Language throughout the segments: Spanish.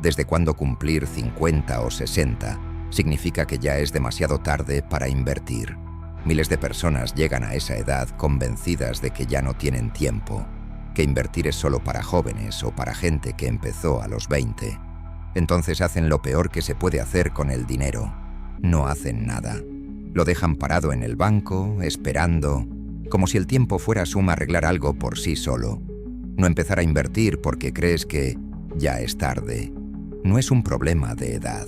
¿Desde cuándo cumplir 50 o 60 significa que ya es demasiado tarde para invertir? Miles de personas llegan a esa edad convencidas de que ya no tienen tiempo, que invertir es solo para jóvenes o para gente que empezó a los 20. Entonces hacen lo peor que se puede hacer con el dinero. No hacen nada. Lo dejan parado en el banco, esperando, como si el tiempo fuera suma arreglar algo por sí solo. No empezar a invertir porque crees que ya es tarde. No es un problema de edad,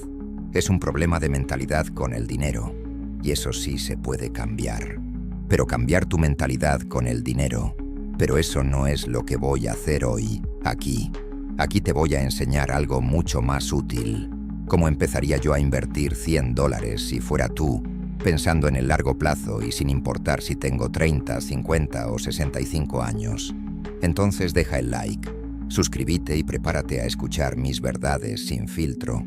es un problema de mentalidad con el dinero. Y eso sí se puede cambiar. Pero cambiar tu mentalidad con el dinero. Pero eso no es lo que voy a hacer hoy, aquí. Aquí te voy a enseñar algo mucho más útil. ¿Cómo empezaría yo a invertir $100 si fuera tú, pensando en el largo plazo y sin importar si tengo 30, 50 o 65 años? Entonces deja el like, suscríbete y prepárate a escuchar mis verdades sin filtro.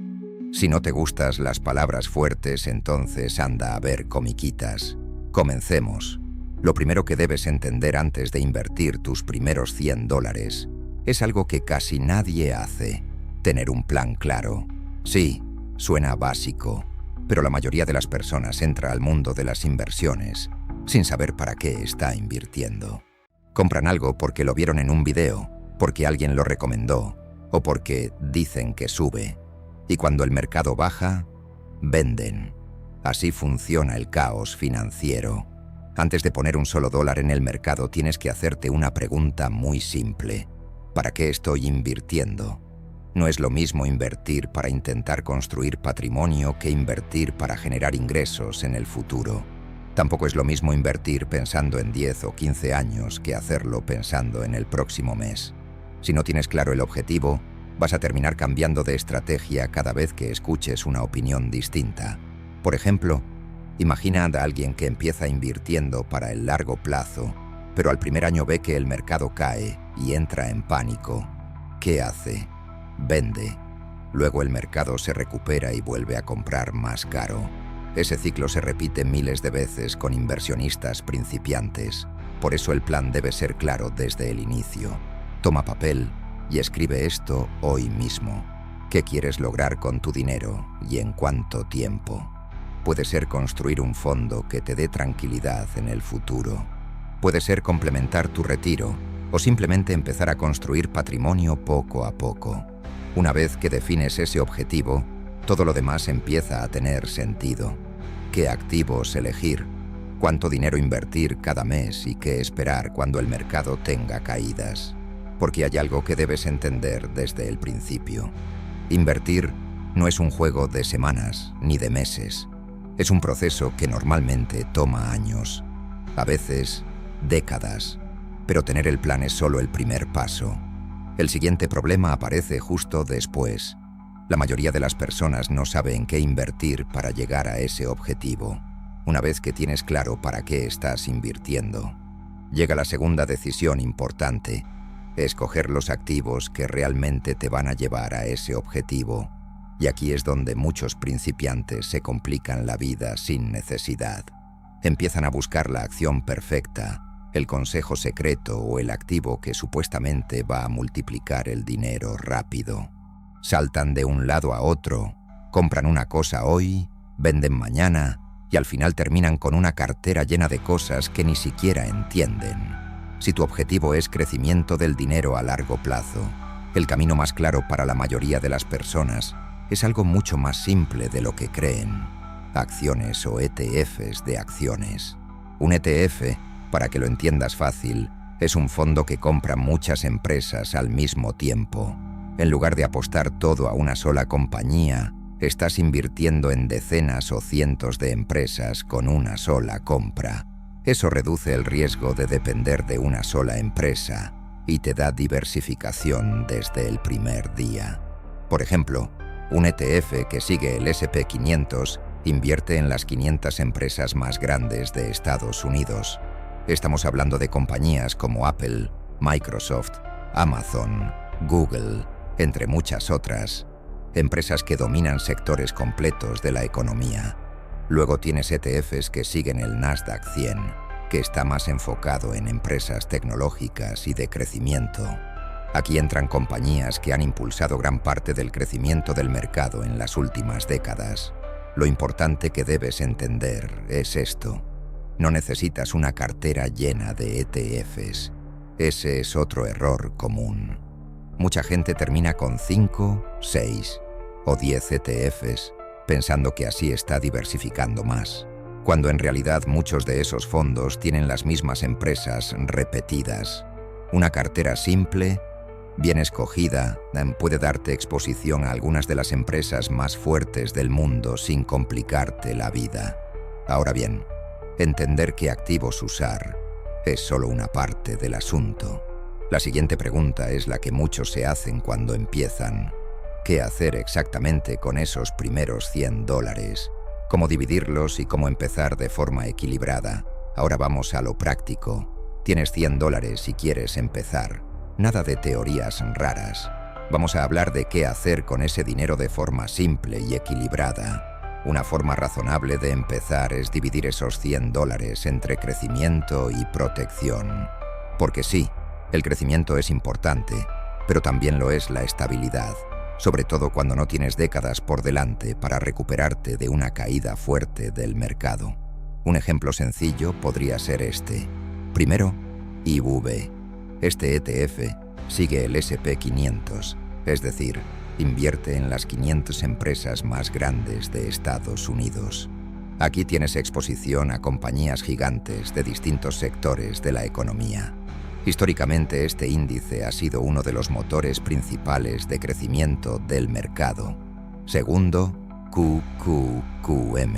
Si no te gustas las palabras fuertes, entonces anda a ver comiquitas. Comencemos. Lo primero que debes entender antes de invertir tus primeros $100 es algo que casi nadie hace: tener un plan claro. Sí, suena básico, pero la mayoría de las personas entra al mundo de las inversiones sin saber para qué está invirtiendo. Compran algo porque lo vieron en un video, porque alguien lo recomendó o porque dicen que sube. Y cuando el mercado baja, venden. Así funciona el caos financiero. Antes de poner un solo dólar en el mercado, tienes que hacerte una pregunta muy simple: ¿para qué estoy invirtiendo? No es lo mismo invertir para intentar construir patrimonio que invertir para generar ingresos en el futuro. Tampoco es lo mismo invertir pensando en 10 o 15 años que hacerlo pensando en el próximo mes. Si no tienes claro el objetivo, vas a terminar cambiando de estrategia cada vez que escuches una opinión distinta. Por ejemplo, imagina a alguien que empieza invirtiendo para el largo plazo, pero al primer año ve que el mercado cae y entra en pánico. ¿Qué hace? Vende. Luego el mercado se recupera y vuelve a comprar más caro. Ese ciclo se repite miles de veces con inversionistas principiantes. Por eso el plan debe ser claro desde el inicio. Toma papel y escribe esto hoy mismo. ¿Qué quieres lograr con tu dinero y en cuánto tiempo? Puede ser construir un fondo que te dé tranquilidad en el futuro. Puede ser complementar tu retiro o simplemente empezar a construir patrimonio poco a poco. Una vez que defines ese objetivo, todo lo demás empieza a tener sentido. ¿Qué activos elegir? ¿Cuánto dinero invertir cada mes y qué esperar cuando el mercado tenga caídas? Porque hay algo que debes entender desde el principio. Invertir no es un juego de semanas ni de meses. Es un proceso que normalmente toma años, a veces décadas. Pero tener el plan es solo el primer paso. El siguiente problema aparece justo después. La mayoría de las personas no sabe en qué invertir para llegar a ese objetivo. Una vez que tienes claro para qué estás invirtiendo, llega la segunda decisión importante: escoger los activos que realmente te van a llevar a ese objetivo. Y aquí es donde muchos principiantes se complican la vida sin necesidad. Empiezan a buscar la acción perfecta, el consejo secreto o el activo que supuestamente va a multiplicar el dinero rápido. Saltan de un lado a otro, compran una cosa hoy, venden mañana y al final terminan con una cartera llena de cosas que ni siquiera entienden. Si tu objetivo es crecimiento del dinero a largo plazo, el camino más claro para la mayoría de las personas es algo mucho más simple de lo que creen: acciones o ETFs de acciones. Un ETF, para que lo entiendas fácil, es un fondo que compra muchas empresas al mismo tiempo. En lugar de apostar todo a una sola compañía, estás invirtiendo en decenas o cientos de empresas con una sola compra. Eso reduce el riesgo de depender de una sola empresa y te da diversificación desde el primer día. Por ejemplo, un ETF que sigue el S&P 500 invierte en las 500 empresas más grandes de Estados Unidos. Estamos hablando de compañías como Apple, Microsoft, Amazon, Google, entre muchas otras. Empresas que dominan sectores completos de la economía. Luego tienes ETFs que siguen el Nasdaq 100, que está más enfocado en empresas tecnológicas y de crecimiento. Aquí entran compañías que han impulsado gran parte del crecimiento del mercado en las últimas décadas. Lo importante que debes entender es esto. No necesitas una cartera llena de ETFs. Ese es otro error común. Mucha gente termina con 5, 6 o 10 ETFs pensando que así está diversificando más, cuando en realidad muchos de esos fondos tienen las mismas empresas repetidas. Una cartera simple, bien escogida, puede darte exposición a algunas de las empresas más fuertes del mundo sin complicarte la vida. Ahora bien, entender qué activos usar es solo una parte del asunto. La siguiente pregunta es la que muchos se hacen cuando empiezan. ¿Qué hacer exactamente con esos primeros $100? ¿Cómo dividirlos y cómo empezar de forma equilibrada? Ahora vamos a lo práctico. Tienes $100 y quieres empezar. Nada de teorías raras. Vamos a hablar de qué hacer con ese dinero de forma simple y equilibrada. Una forma razonable de empezar es dividir esos $100 entre crecimiento y protección. Porque sí, el crecimiento es importante, pero también lo es la estabilidad, sobre todo cuando no tienes décadas por delante para recuperarte de una caída fuerte del mercado. Un ejemplo sencillo podría ser este. Primero, IWV. Este ETF sigue el S&P 500, es decir, invierte en las 500 empresas más grandes de Estados Unidos. Aquí tienes exposición a compañías gigantes de distintos sectores de la economía. Históricamente, este índice ha sido uno de los motores principales de crecimiento del mercado. Segundo, QQQM.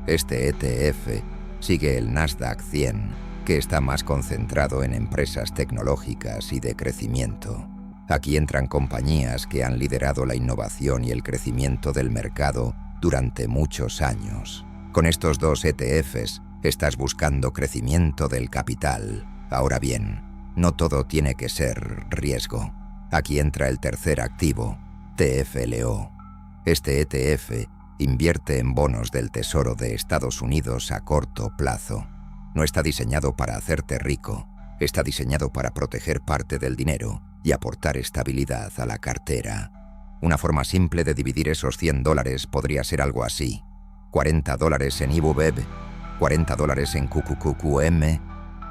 Este ETF sigue el Nasdaq 100, que está más concentrado en empresas tecnológicas y de crecimiento. Aquí entran compañías que han liderado la innovación y el crecimiento del mercado durante muchos años. Con estos dos ETFs, estás buscando crecimiento del capital. Ahora bien, no todo tiene que ser riesgo. Aquí entra el tercer activo, TFLO. Este ETF invierte en bonos del Tesoro de Estados Unidos a corto plazo. No está diseñado para hacerte rico, está diseñado para proteger parte del dinero y aportar estabilidad a la cartera. Una forma simple de dividir esos $100 podría ser algo así: $40 en IWV, $40 en QQQM,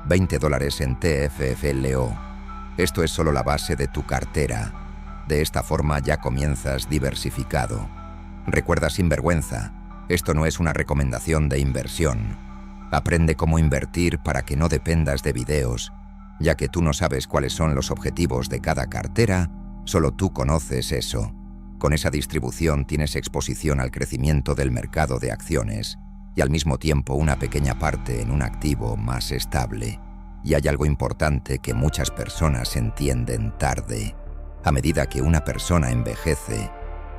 $20 en TFLO. Esto es solo la base de tu cartera. De esta forma ya comienzas diversificado. Recuerda sin vergüenza, esto no es una recomendación de inversión. Aprende cómo invertir para que no dependas de videos, ya que tú no sabes cuáles son los objetivos de cada cartera, solo tú conoces eso. Con esa distribución tienes exposición al crecimiento del mercado de acciones y al mismo tiempo una pequeña parte en un activo más estable. Y hay algo importante que muchas personas entienden tarde. A medida que una persona envejece,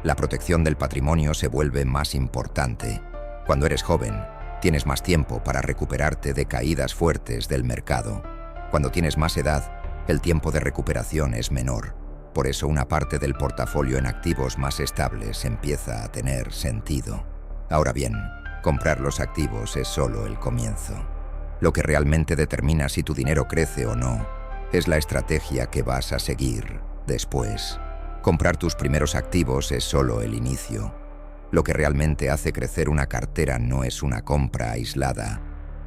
la protección del patrimonio se vuelve más importante. Cuando eres joven, tienes más tiempo para recuperarte de caídas fuertes del mercado. Cuando tienes más edad, el tiempo de recuperación es menor. Por eso una parte del portafolio en activos más estables empieza a tener sentido. Ahora bien, comprar los activos es solo el comienzo. Lo que realmente determina si tu dinero crece o no es la estrategia que vas a seguir después. Comprar tus primeros activos es solo el inicio. Lo que realmente hace crecer una cartera no es una compra aislada,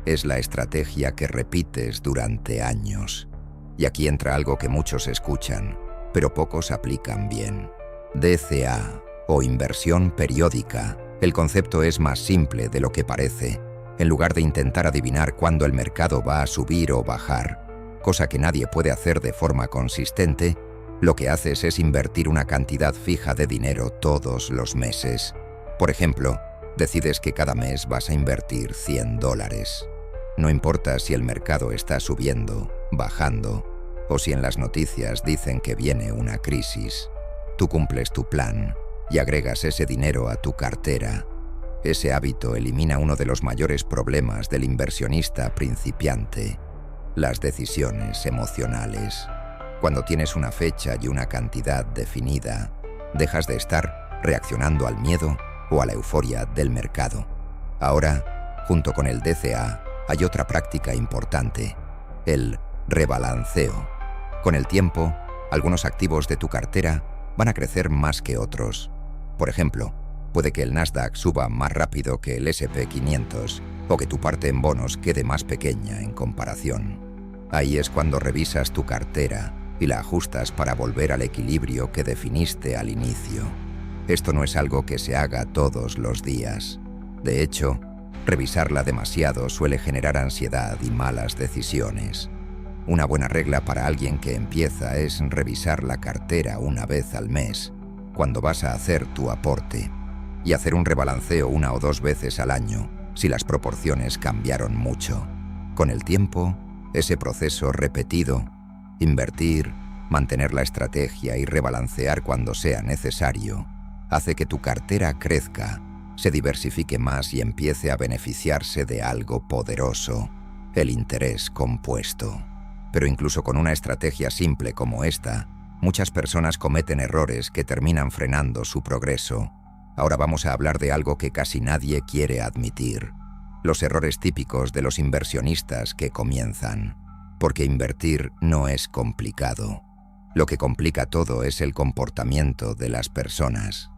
es la estrategia que repites durante años. Y aquí entra algo que muchos escuchan, pero pocos aplican bien. DCA, o inversión periódica. El concepto es más simple de lo que parece. En lugar de intentar adivinar cuándo el mercado va a subir o bajar, cosa que nadie puede hacer de forma consistente, lo que haces es invertir una cantidad fija de dinero todos los meses. Por ejemplo, decides que cada mes vas a invertir $100. No importa si el mercado está subiendo, bajando, o si en las noticias dicen que viene una crisis. Tú cumples tu plan y agregas ese dinero a tu cartera. Ese hábito elimina uno de los mayores problemas del inversionista principiante: las decisiones emocionales. Cuando tienes una fecha y una cantidad definida, dejas de estar reaccionando al miedo o a la euforia del mercado. Ahora, junto con el DCA, hay otra práctica importante: el rebalanceo. Con el tiempo, Algunos activos de tu cartera van a crecer más que otros. Por ejemplo, puede que el Nasdaq suba más rápido que el S&P 500 o que tu parte en bonos quede más pequeña en comparación. Ahí es cuando revisas tu cartera y la ajustas para volver al equilibrio que definiste al inicio. Esto no es algo que se haga todos los días. De hecho, revisarla demasiado suele generar ansiedad y malas decisiones. Una buena regla para alguien que empieza es revisar la cartera una vez al mes, cuando vas a hacer tu aporte, y hacer un rebalanceo 1 o 2 veces al año, si las proporciones cambiaron mucho. Con el tiempo, ese proceso repetido, invertir, mantener la estrategia y rebalancear cuando sea necesario, hace que tu cartera crezca, se diversifique más y empiece a beneficiarse de algo poderoso, el interés compuesto. Pero incluso con una estrategia simple como esta, muchas personas cometen errores que terminan frenando su progreso. Ahora vamos a hablar de algo que casi nadie quiere admitir: los errores típicos de los inversionistas que comienzan. Porque invertir no es complicado. Lo que complica todo es el comportamiento de las personas.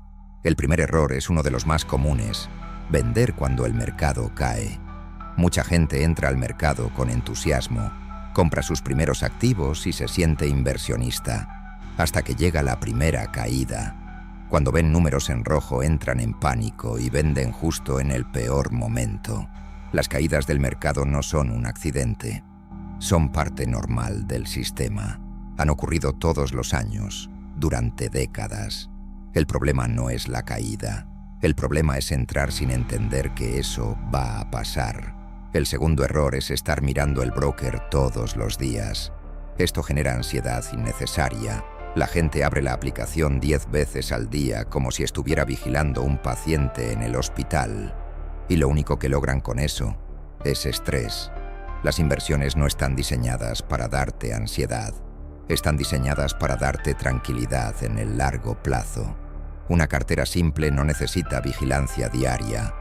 El primer error es uno de los más comunes: vender cuando el mercado cae. Mucha gente entra al mercado con entusiasmo, compra sus primeros activos y se siente inversionista, hasta que llega la primera caída. Cuando ven números en rojo entran en pánico y venden justo en el peor momento. Las caídas del mercado no son un accidente, son parte normal del sistema. Han ocurrido todos los años, durante décadas. El problema no es la caída, el problema es entrar sin entender que eso va a pasar. El segundo error es estar mirando el broker todos los días. Esto genera ansiedad innecesaria. La gente abre la aplicación 10 veces al día como si estuviera vigilando un paciente en el hospital. Y lo único que logran con eso es estrés. Las inversiones no están diseñadas para darte ansiedad. Están diseñadas para darte tranquilidad en el largo plazo. Una cartera simple no necesita vigilancia diaria.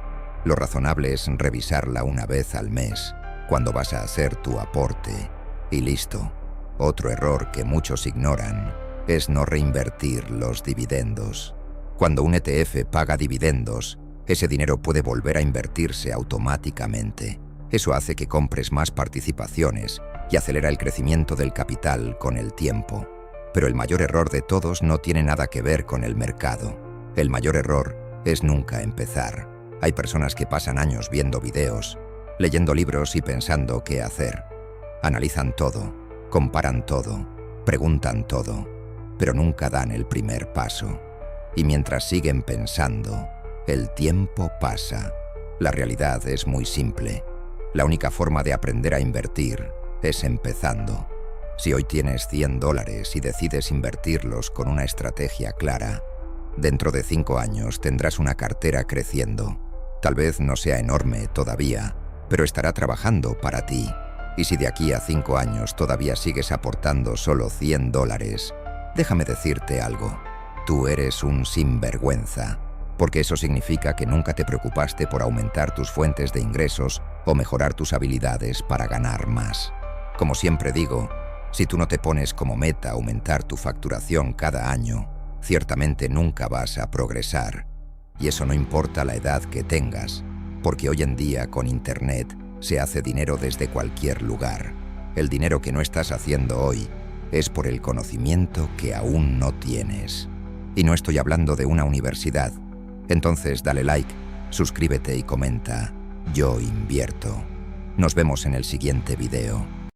Lo razonable es revisarla una vez al mes, cuando vas a hacer tu aporte, y listo. Otro error que muchos ignoran es no reinvertir los dividendos. Cuando un ETF paga dividendos, ese dinero puede volver a invertirse automáticamente. Eso hace que compres más participaciones y acelera el crecimiento del capital con el tiempo. Pero el mayor error de todos no tiene nada que ver con el mercado. El mayor error es nunca empezar. Hay personas que pasan años viendo videos, leyendo libros y pensando qué hacer. Analizan todo, comparan todo, preguntan todo, pero nunca dan el primer paso. Y mientras siguen pensando, el tiempo pasa. La realidad es muy simple. La única forma de aprender a invertir es empezando. Si hoy tienes $100 y decides invertirlos con una estrategia clara, dentro de 5 años tendrás una cartera creciendo. Tal vez no sea enorme todavía, pero estará trabajando para ti. Y si de aquí a 5 años todavía sigues aportando solo $100, déjame decirte algo: tú eres un sinvergüenza, porque eso significa que nunca te preocupaste por aumentar tus fuentes de ingresos o mejorar tus habilidades para ganar más. Como siempre digo, si tú no te pones como meta aumentar tu facturación cada año, ciertamente nunca vas a progresar. Y eso no importa la edad que tengas, porque hoy en día con Internet se hace dinero desde cualquier lugar. El dinero que no estás haciendo hoy es por el conocimiento que aún no tienes. Y no estoy hablando de una universidad. Entonces dale like, suscríbete y comenta: Yo invierto. Nos vemos en el siguiente video.